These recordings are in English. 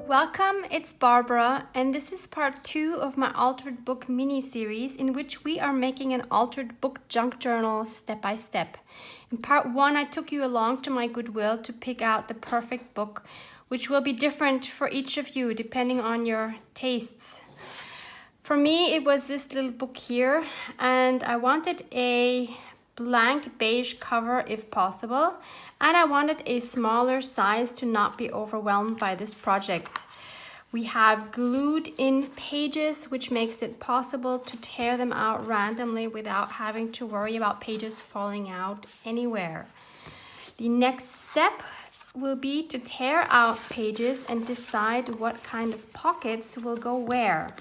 Welcome, it's Barbara, and this is part 2 of my altered book mini-series in which we are making an altered book junk journal step by step. In part 1, I took you along to my Goodwill to pick out the perfect book, which will be different for each of you depending on your tastes. For me, it was this little book here, and I wanted a blank beige cover if possible, and I wanted a smaller size to not be overwhelmed by this project. We have glued in pages, which makes it possible to tear them out randomly without having to worry about pages falling out anywhere. The next step will be to tear out pages and decide what kind of pockets will go where.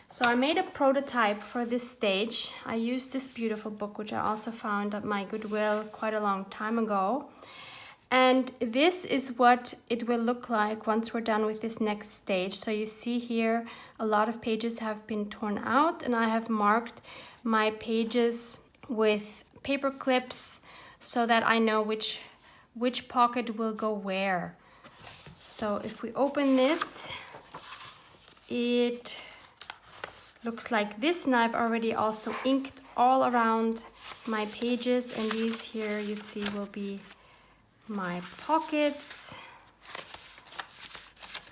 So I made a prototype for this stage. I used this beautiful book, which I also found at my Goodwill quite a long time ago. And this is what it will look like once we're done with this next stage. So you see here, a lot of pages have been torn out, and I have marked my pages with paper clips so that I know which pocket will go where. So if we open this, it looks like this, and I've already also inked all around my pages, and these here you see will be my pockets.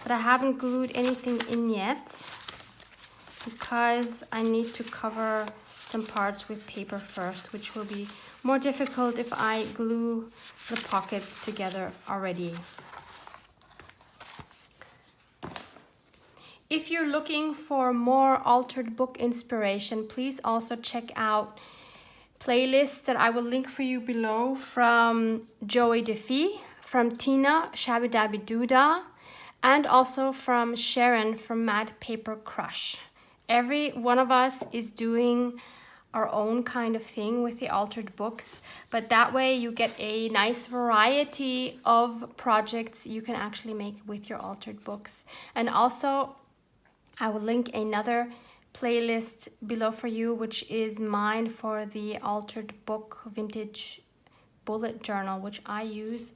But I haven't glued anything in yet because I need to cover some parts with paper first, which will be more difficult if I glue the pockets together already. If you're looking for more altered book inspiration, please also check out playlists that I will link for you below from Joey Defee, from Tina Shabby Dabby Doodah, and also from Sharon from Mad Paper Crush. Every one of us is doing our own kind of thing with the altered books, but that way you get a nice variety of projects you can actually make with your altered books. And also, I will link another playlist below for you, which is mine for the altered book vintage bullet journal, which I use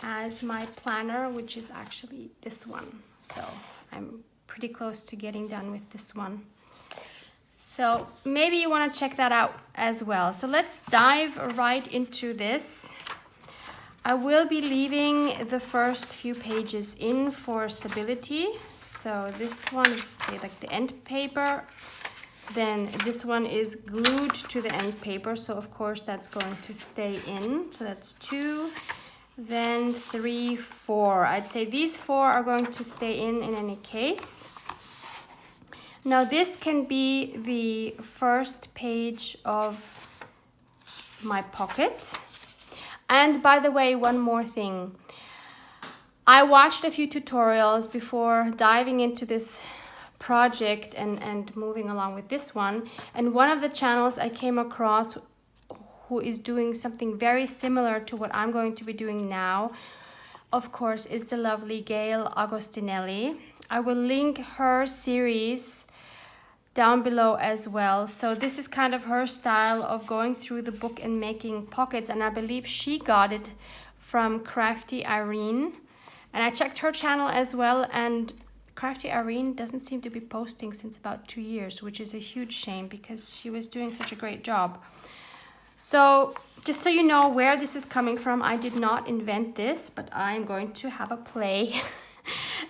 as my planner, which is actually this one. So I'm pretty close to getting done with this one. So maybe you want to check that out as well. So let's dive right into this. I will be leaving the first few pages in for stability. So this one is like the end paper. Then this one is glued to the end paper. So of course that's going to stay in. So that's 2, then 3, 4. I'd say these 4 are going to stay in any case. Now this can be the first page of my pocket. And by the way, one more thing. I watched a few tutorials before diving into this project and moving along with this one. And one of the channels I came across who is doing something very similar to what I'm going to be doing now, of course, is the lovely Gail Agostinelli. I will link her series down below as well. So this is kind of her style of going through the book and making pockets. And I believe she got it from Crafty Irene. And I checked her channel as well, and Crafty Irene doesn't seem to be posting since about 2 years, which is a huge shame because she was doing such a great job. So just so you know where this is coming from, I did not invent this, but I'm going to have a play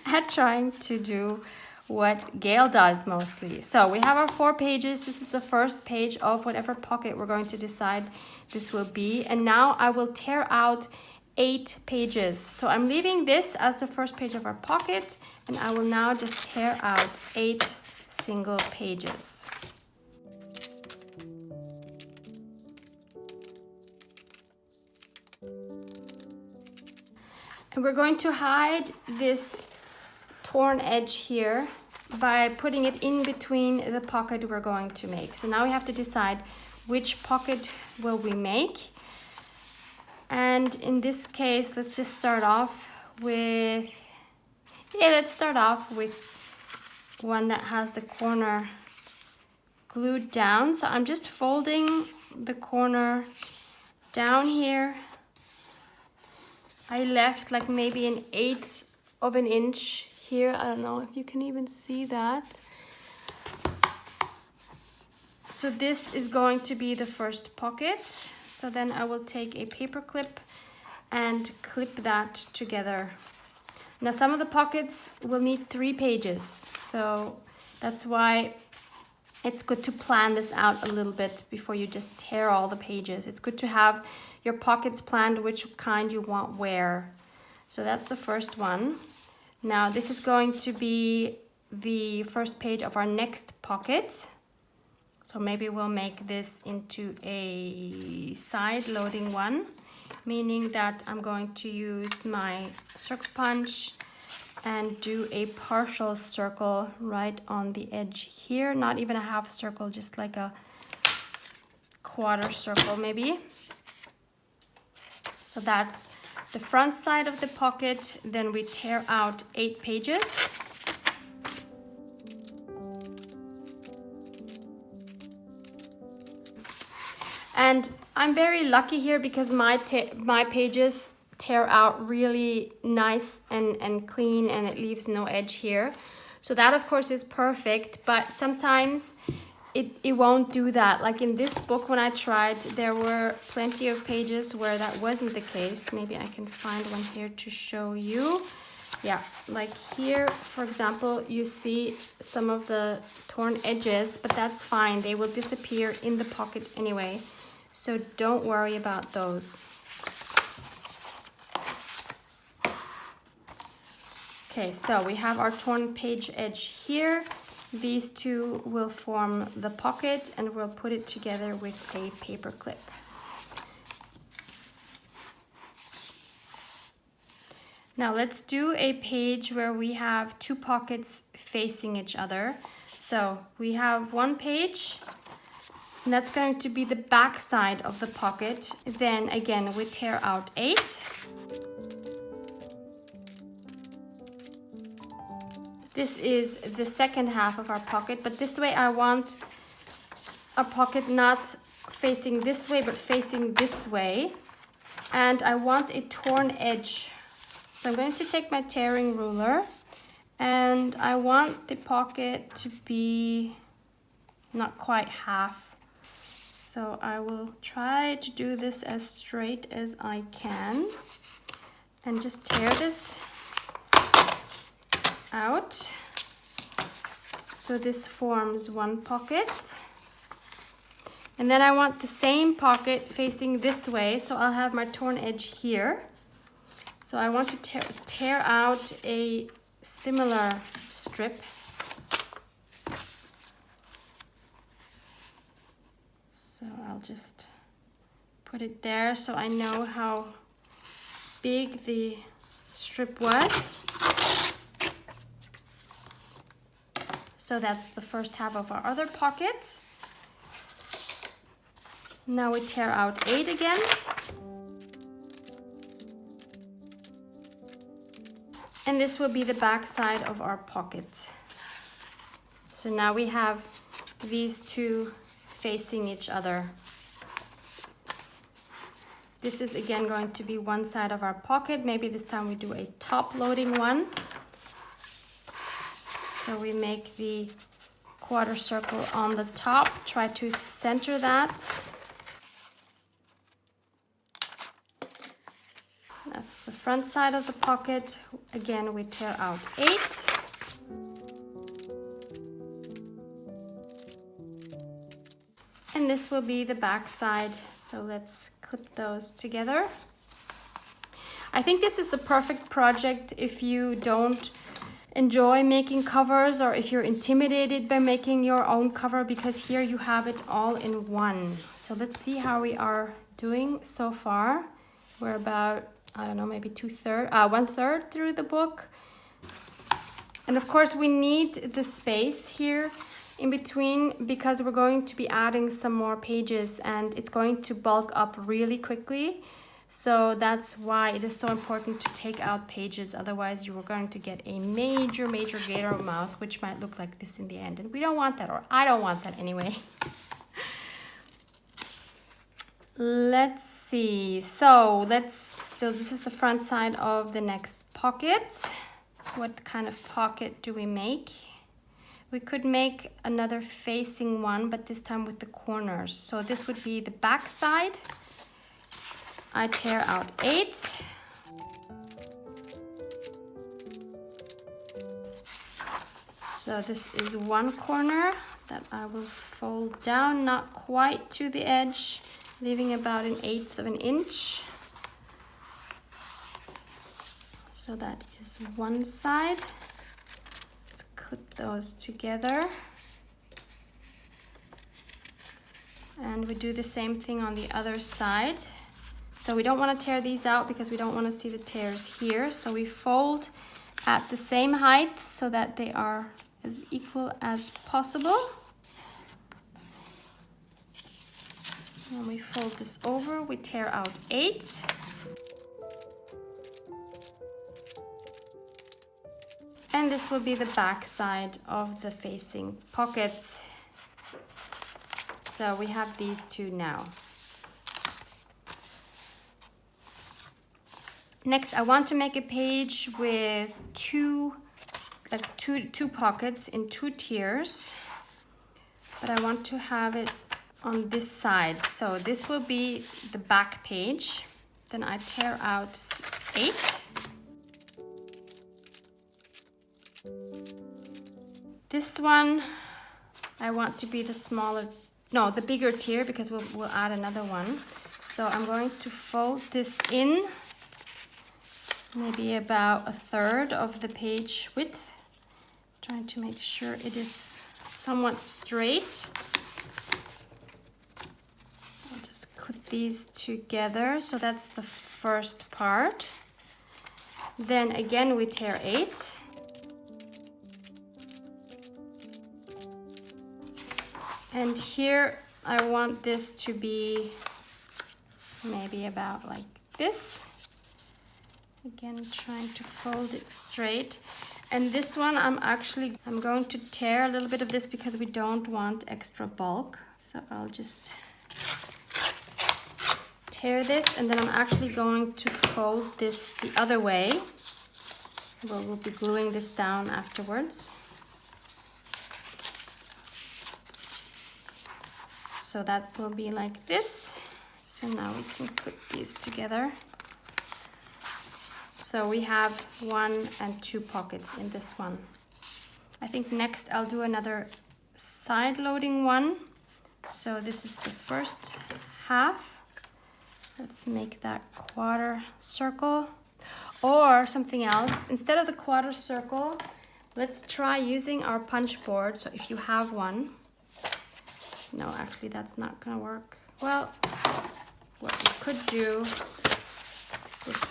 at trying to do what Gail does mostly. So we have our 4 pages. This is the first page of whatever pocket we're going to decide this will be. And now I will tear out 8 pages. So I'm leaving this as the first page of our pocket, and I will now just tear out 8 single pages. And we're going to hide this torn edge here by putting it in between the pocket we're going to make. So now we have to decide which pocket will we make. And in this case, let's just start off with, let's start off with one that has the corner glued down. So I'm just folding the corner down here. I left like maybe 1/8 of an inch here. I don't know if you can even see that. So this is going to be the first pocket. So then I will take a paper clip and clip that together. Now some of the pockets will need 3 pages. So that's why it's good to plan this out a little bit before you just tear all the pages. It's good to have your pockets planned which kind you want where. So that's the first one. Now this is going to be the first page of our next pocket. So maybe we'll make this into a side loading one, meaning that I'm going to use my circle punch and do a partial circle right on the edge here. Not even a half circle, just like a quarter circle maybe. So that's the front side of the pocket. Then we tear out 8 pages. And I'm very lucky here because my pages tear out really nice and clean, and it leaves no edge here. So that of course is perfect, but sometimes it won't do that. Like in this book when I tried, there were plenty of pages where that wasn't the case. Maybe I can find one here to show you. Yeah, like here, for example, you see some of the torn edges, but that's fine. They will disappear in the pocket anyway. So don't worry about those. Okay, so we have our torn page edge here. These two will form the pocket, and we'll put it together with a paper clip. Now let's do a page where we have 2 pockets facing each other. So we have one page, and that's going to be the back side of the pocket. Then again, we tear out 8. This is the second half of our pocket, but this way I want our pocket not facing this way, but facing this way. And I want a torn edge. So I'm going to take my tearing ruler, and I want the pocket to be not quite half. So I will try to do this as straight as I can and just tear this out. So this forms one pocket. And then I want the same pocket facing this way, so I'll have my torn edge here. So I want to tear out a similar strip. So I'll just put it there so I know how big the strip was. So that's the first half of our other pocket. Now we tear out 8 again. And this will be the back side of our pocket. So now we have these two facing each other. This is again going to be one side of our pocket. Maybe this time we do a top loading one. So we make the quarter circle on the top. Try to center that. That's the front side of the pocket. Again, we tear out 8. And this will be the back side. So let's clip those together. I think this is the perfect project if you don't enjoy making covers, or if you're intimidated by making your own cover, because here you have it all in one. So let's see how we are doing so far. We're about, I don't know, maybe 1/3 through the book. And of course we need the space here in between, because we're going to be adding some more pages and it's going to bulk up really quickly. So that's why it is so important to take out pages. Otherwise you are going to get a major gator mouth, which might look like this in the end. And we don't want that, or I don't want that anyway. Let's see. So this is the front side of the next pocket. what kind of pocket do we make? We could make another facing one, but this time with the corners. So this would be the back side. I tear out 8. So this is one corner that I will fold down, not quite to the edge, leaving about 1/8 of an inch. So that is one side. Let's clip those together. And we do the same thing on the other side. So we don't want to tear these out because we don't want to see the tears here. So we fold at the same height so that they are as equal as possible. When we fold this over, we tear out 8. And this will be the back side of the facing pocket. So we have these two now. Next, I want to make a page with two pockets in 2 tiers, but I want to have it on this side. So this will be the back page. Then I tear out 8. This one, I want to be the bigger tier, because we'll add another one. So I'm going to fold this in maybe about 1/3 of the page width, trying to make sure it is somewhat straight. I'll just clip these together. So that's the first part. Then again, we tear 8. And here I want this to be maybe about like this. Again, trying to fold it straight. And this one, I'm going to tear a little bit of this because we don't want extra bulk. So I'll just tear this, and then I'm actually going to fold this the other way. We'll be gluing this down afterwards. So that will be like this. So now we can clip these together. So we have 1 and 2 pockets in this one. I think next I'll do another side loading one. So this is the first half. Let's make that quarter circle. Or something else, instead of the quarter circle, let's try using our punch board. So if you have one, no, actually that's not gonna work. Well, what we could do is just,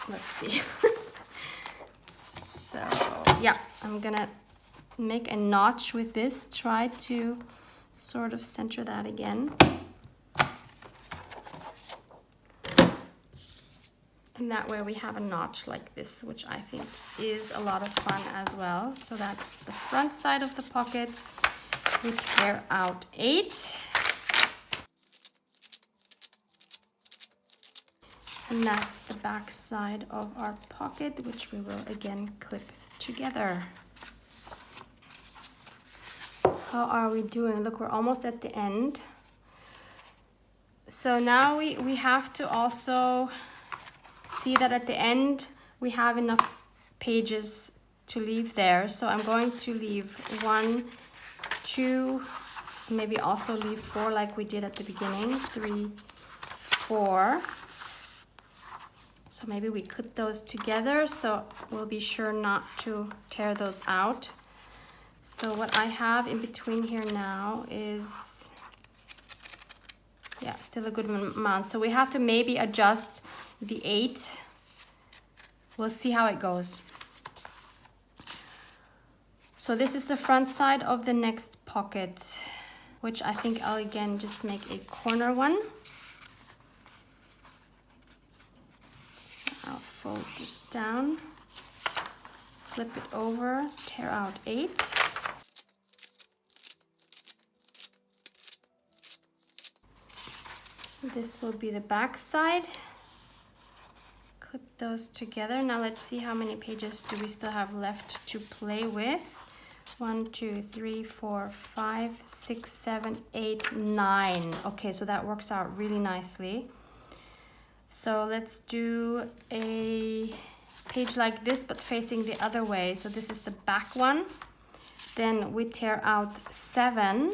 let's see. So yeah, I'm gonna make a notch with this, try to sort of center that again. And that way we have a notch like this, which I think is a lot of fun as well. So that's the front side of the pocket. We tear out 8. And that's the back side of our pocket, which we will again clip together. How are we doing? Look, we're almost at the end. So now we have to also see that at the end we have enough pages to leave there. So I'm going to leave 1, 2, maybe also leave 4 like we did at the beginning, 3, 4. So maybe we clip those together, so we'll be sure not to tear those out. So what I have in between here now is, yeah, still a good amount. So we have to maybe adjust the 8. We'll see how it goes. So this is the front side of the next pocket, which I think I'll again just make a corner one. So I'll fold this down, flip it over, tear out 8. This will be the back side. Clip those together. Now let's see how many pages do we still have left to play with. 1, 2, 3, 4, 5, 6, 7, 8, 9. Okay, so that works out really nicely. So let's do a page like this, but facing the other way. So this is the back one. Then we tear out 7.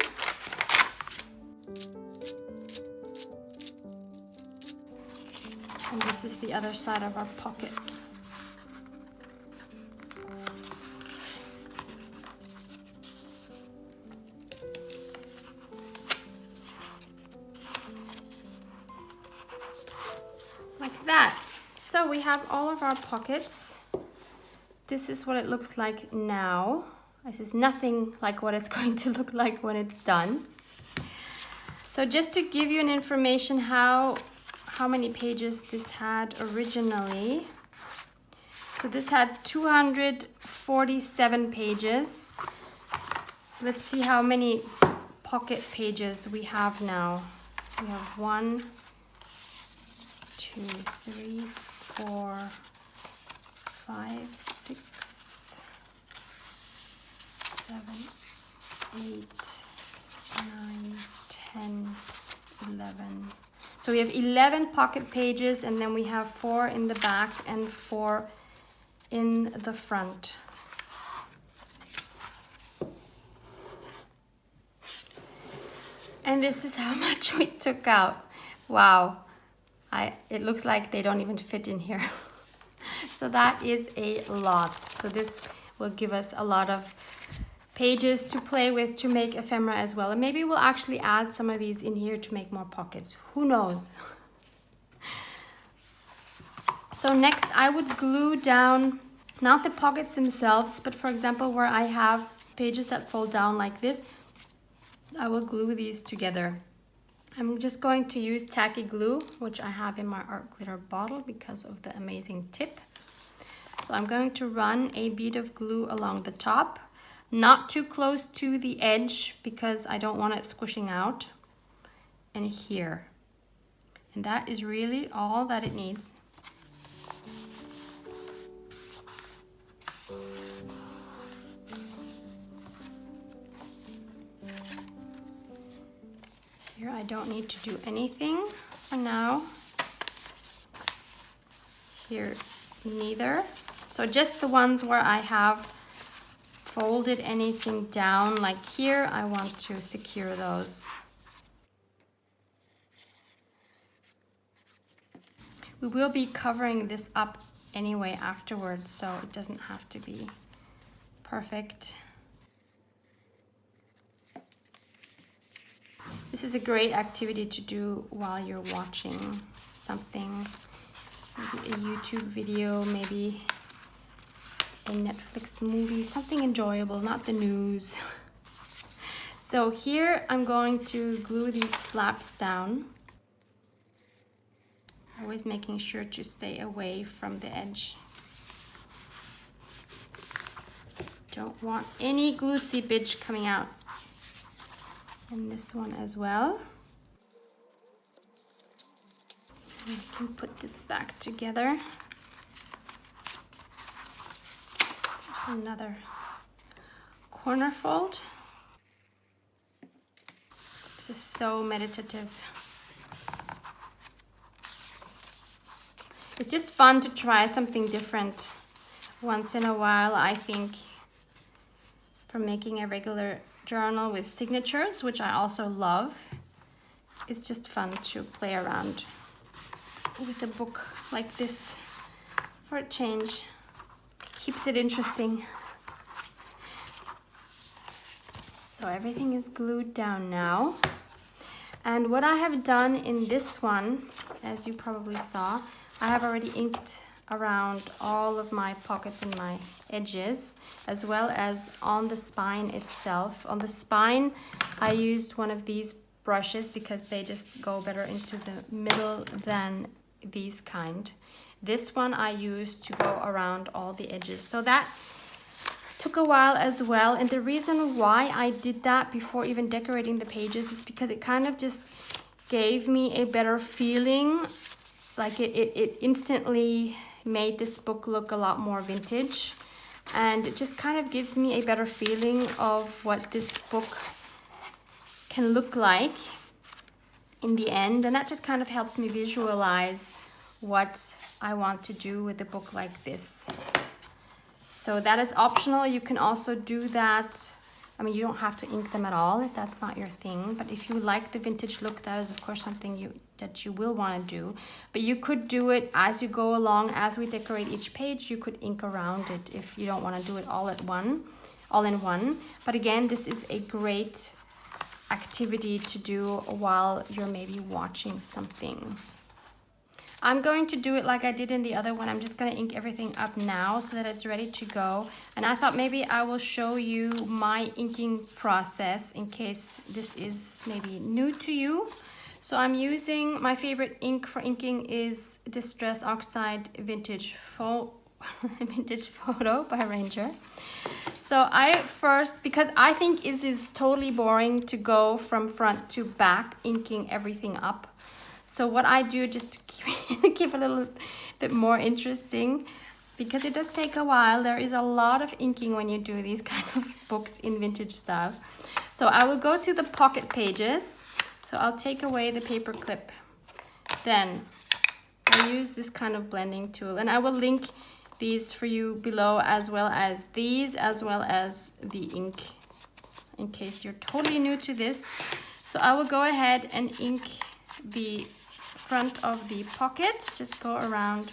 And this is the other side of our pocket. Like that. So we have all of our pockets. This is what it looks like now. This is nothing like what it's going to look like when it's done. So just to give you an information how many pages this had originally. So this had 247 pages. Let's see how many pocket pages we have now. We have 1, 2, 3, 4, 5, 6, 7, 8, 9, 10, 11. So we have 11 pocket pages, and then we have 4 in the back and 4 in the front. And this is how much we took out. Wow. It looks like they don't even fit in here. So that is a lot. So this will give us a lot of pages to play with to make ephemera as well. And maybe we'll actually add some of these in here to make more pockets. Who knows? So next I would glue down, not the pockets themselves, but for example, where I have pages that fold down like this, I will glue these together. I'm just going to use tacky glue, which I have in my art glitter bottle because of the amazing tip. So I'm going to run a bead of glue along the top, not too close to the edge because I don't want it squishing out, and here. And that is really all that it needs. Here I don't need to do anything for now. Here neither. So just the ones where I have folded anything down, like here, I want to secure those. We will be covering this up anyway afterwards, so it doesn't have to be perfect. This is a great activity to do while you're watching something, maybe a YouTube video, maybe a Netflix movie, something enjoyable, not the news. So here I'm going to glue these flaps down, always making sure to stay away from the edge. Don't want any glue seepage coming out. And this one as well. And I can put this back together. There's another corner fold. This is so meditative. It's just fun to try something different once in a while, I think, from making a regular journal with signatures, which I also love. It's just fun to play around with a book like this for a change. Keeps it interesting. So everything is glued down now. And what I have done in this one, as you probably saw, I have already inked around all of my pockets and my edges, as well as on the spine itself. On the spine, I used one of these brushes because they just go better into the middle than these kind. This one I used to go around all the edges. So that took a while as well. And the reason why I did that before even decorating the pages is because it kind of just gave me a better feeling. Like it instantly made this book look a lot more vintage, and it just kind of gives me a better feeling of what this book can look like in the end, and that just kind of helps me visualize what I want to do with a book like this. So that is optional. You can also do that. I mean, you don't have to ink them at all if that's not your thing, but if you like the vintage look, that is of course something that you will want to do. But you could do it as you go along. As we decorate each page, you could ink around it if you don't want to do it all in one. But again, this is a great activity to do while you're maybe watching something. I'm going to do it like I did in the other one. I'm just going to ink everything up now so that it's ready to go. And I thought maybe I will show you my inking process in case this is maybe new to you. So I'm using, my favorite ink for inking is Distress Oxide Vintage Photo by Ranger. So I first, because I think it is totally boring to go from front to back inking everything up. So what I do, just to keep it a little bit more interesting, because it does take a while. There is a lot of inking when you do these kind of books in vintage stuff. So I will go to the pocket pages. So I'll take away the paper clip. Then I use this kind of blending tool, and I will link these for you below, as well as these, as well as the ink, in case you're totally new to this. So I will go ahead and ink the front of the pocket, just go around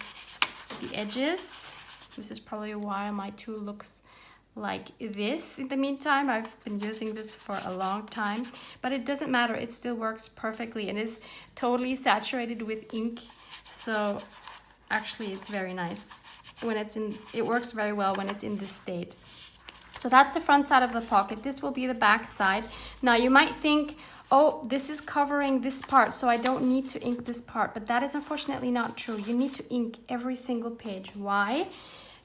the edges. This is probably why my tool looks like this. In the meantime, I've been using this for a long time, but it doesn't matter, it still works perfectly and is totally saturated with ink. So actually it's very nice when it's in, it works very well when it's in this state. So that's the front side of the pocket. This will be the back side. Now you might think, oh, this is covering this part, so I don't need to ink this part, but that is unfortunately not true. You need to ink every single page. Why?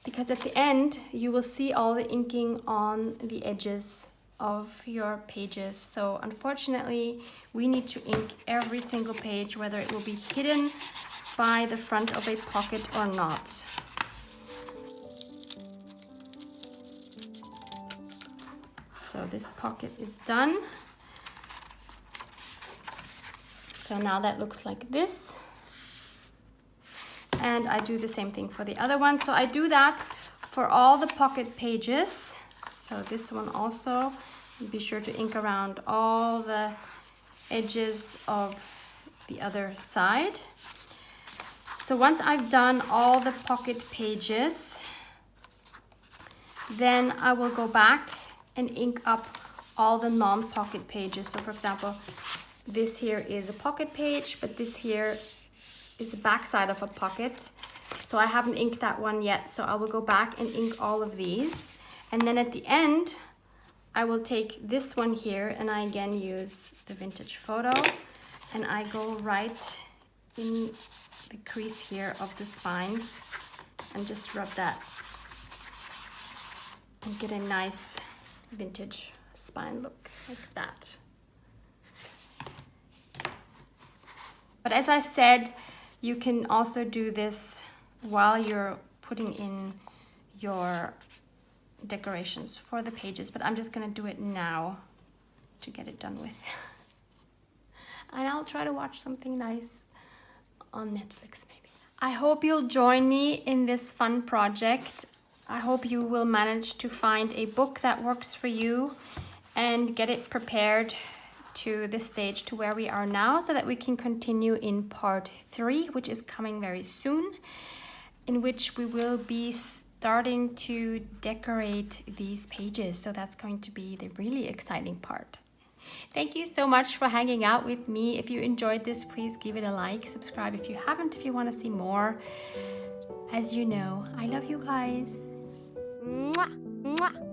Because at the end, you will see all the inking on the edges of your pages. So unfortunately, we need to ink every single page, whether it will be hidden by the front of a pocket or not. So this pocket is done. So now that looks like this. And I do the same thing for the other one. So I do that for all the pocket pages. So this one also, be sure to ink around all the edges of the other side. So once I've done all the pocket pages, then I will go back and ink up all the non-pocket pages. So for example, this here is a pocket page, but this here is the back side of a pocket. So I haven't inked that one yet. So I will go back and ink all of these. And then at the end, I will take this one here and I again use the vintage photo and I go right in the crease here of the spine and just rub that and get a nice vintage spine look like that. But as I said, you can also do this while you're putting in your decorations for the pages, but I'm just gonna do it now to get it done with. And I'll try to watch something nice on Netflix maybe. I hope you'll join me in this fun project. I hope you will manage to find a book that works for you and get it prepared to this stage to where we are now, so that we can continue in part 3, which is coming very soon, in which we will be starting to decorate these pages. So that's going to be the really exciting part. Thank you so much for hanging out with me. If you enjoyed this, please give it a like, subscribe if you haven't, if you want to see more. As you know, I love you guys. Mwah, mwah.